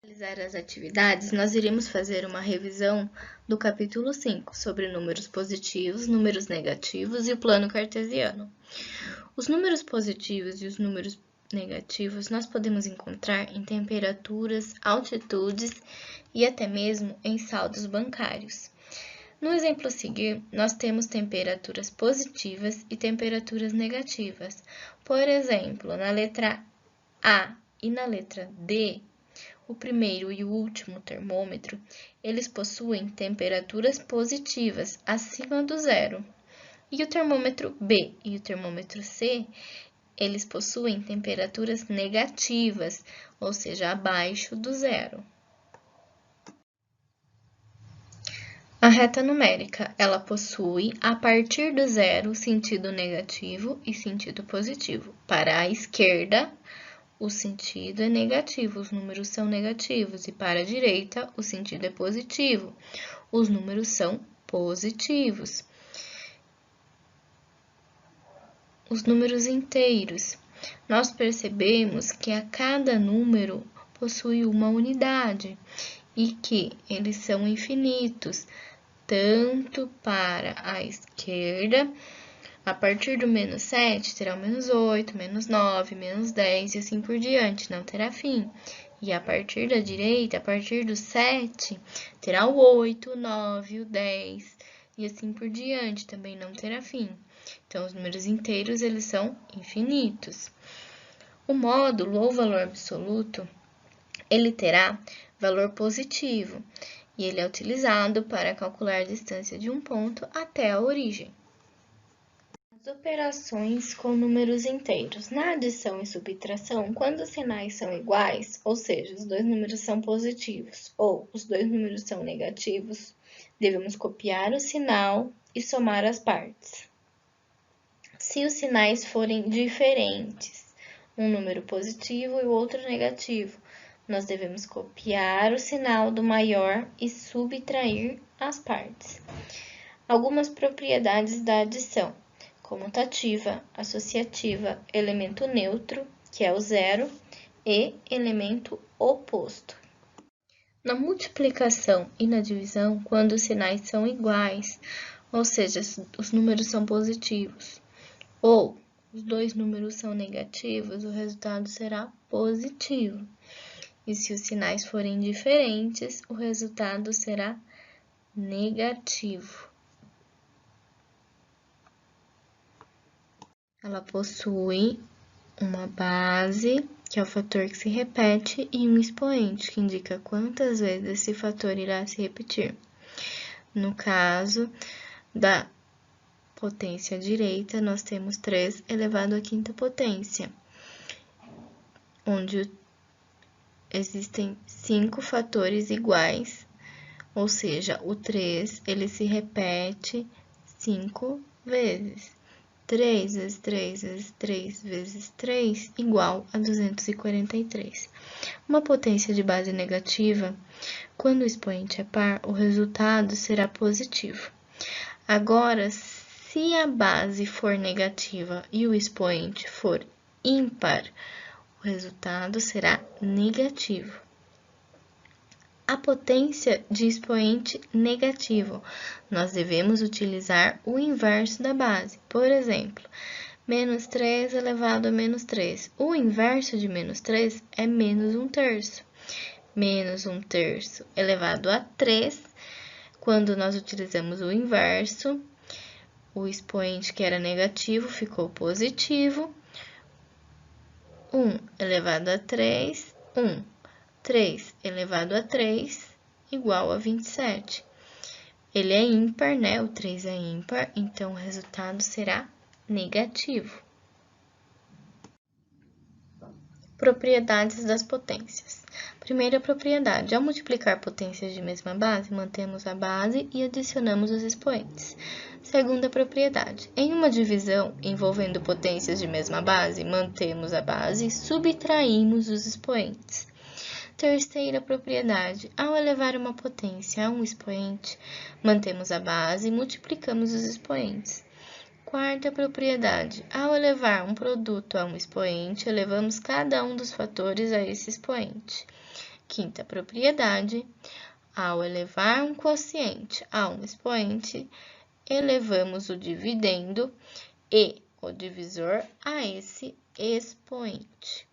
Realizar as atividades, nós iremos fazer uma revisão do capítulo 5, sobre números positivos, números negativos e o plano cartesiano. Os números positivos e os números negativos nós podemos encontrar em temperaturas, altitudes e até mesmo em saldos bancários. No exemplo a seguir, nós temos temperaturas positivas e temperaturas negativas. Por exemplo, na letra A e na letra D, o primeiro e o último termômetro, eles possuem temperaturas positivas, acima do zero. E o termômetro B e o termômetro C, eles possuem temperaturas negativas, ou seja, abaixo do zero. A reta numérica, ela possui, a partir do zero, sentido negativo e sentido positivo. Para a esquerda, o sentido é negativo, os números são negativos, e para a direita, o sentido é positivo, os números são positivos. Os números inteiros, nós percebemos que a cada número possui uma unidade e que eles são infinitos, tanto para a esquerda. A partir do menos 7, terá o menos 8, menos 9, menos 10 e assim por diante, não terá fim. E a partir da direita, a partir do 7, terá o 8, o 9, o 10 e assim por diante, também não terá fim. Então, os números inteiros, eles são infinitos. O módulo ou valor absoluto, ele terá valor positivo e ele é utilizado para calcular a distância de um ponto até a origem. As operações com números inteiros. Na adição e subtração, quando os sinais são iguais, ou seja, os dois números são positivos ou os dois números são negativos, devemos copiar o sinal e somar as partes. Se os sinais forem diferentes, um número positivo e o outro negativo, nós devemos copiar o sinal do maior e subtrair as partes. Algumas propriedades da adição: comutativa, associativa, elemento neutro, que é o zero, e elemento oposto. Na multiplicação e na divisão, quando os sinais são iguais, ou seja, os números são positivos, ou os dois números são negativos, o resultado será positivo. E se os sinais forem diferentes, o resultado será negativo. Ela possui uma base, que é o fator que se repete, e um expoente, que indica quantas vezes esse fator irá se repetir. No caso da potência direita, nós temos 3 elevado à quinta potência, onde existem 5 fatores iguais, ou seja, o 3 ele se repete 5 vezes. 3 vezes 3 vezes 3 vezes 3 igual a 243. Uma potência de base negativa, quando o expoente é par, o resultado será positivo. Agora, se a base for negativa e o expoente for ímpar, o resultado será negativo. A potência de expoente negativo, nós devemos utilizar o inverso da base. Por exemplo, menos 3 elevado a menos 3. O inverso de menos 3 é menos 1/3. Menos 1/3 elevado a 3. Quando nós utilizamos o inverso, o expoente que era negativo ficou positivo. 1 elevado a 3, 1. 3 elevado a 3 igual a 27. Ele é ímpar, né? O 3 é ímpar, então o resultado será negativo. Propriedades das potências. Primeira propriedade: ao multiplicar potências de mesma base, mantemos a base e adicionamos os expoentes. Segunda propriedade: em uma divisão envolvendo potências de mesma base, mantemos a base e subtraímos os expoentes. Terceira propriedade: ao elevar uma potência a um expoente, mantemos a base e multiplicamos os expoentes. Quarta propriedade: ao elevar um produto a um expoente, elevamos cada um dos fatores a esse expoente. Quinta propriedade: ao elevar um quociente a um expoente, elevamos o dividendo e o divisor a esse expoente.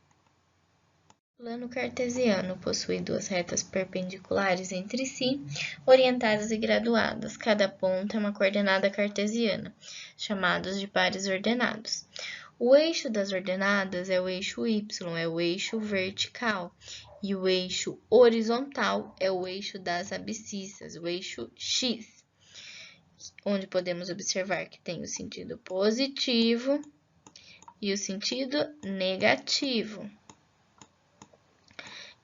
O plano cartesiano possui duas retas perpendiculares entre si, orientadas e graduadas. Cada ponta é uma coordenada cartesiana, chamados de pares ordenados. O eixo das ordenadas é o eixo y, é o eixo vertical, e o eixo horizontal é o eixo das abscissas, o eixo x, onde podemos observar que tem o sentido positivo e o sentido negativo.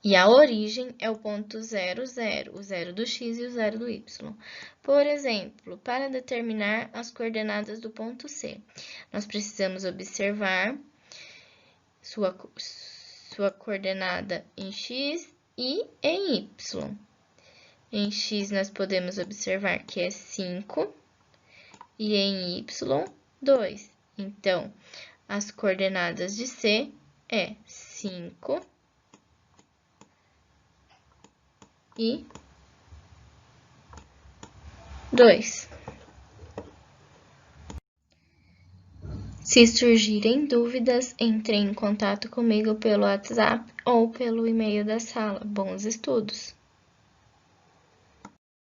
E a origem é o ponto 0, 0, o 0 do x e o 0 do y. Por exemplo, para determinar as coordenadas do ponto C, nós precisamos observar sua coordenada em x e em y. Em x, nós podemos observar que é 5 e em y, 2. Então, as coordenadas de C é 5 e 2. Se surgirem dúvidas, entre em contato comigo pelo WhatsApp ou pelo e-mail da sala. Bons estudos!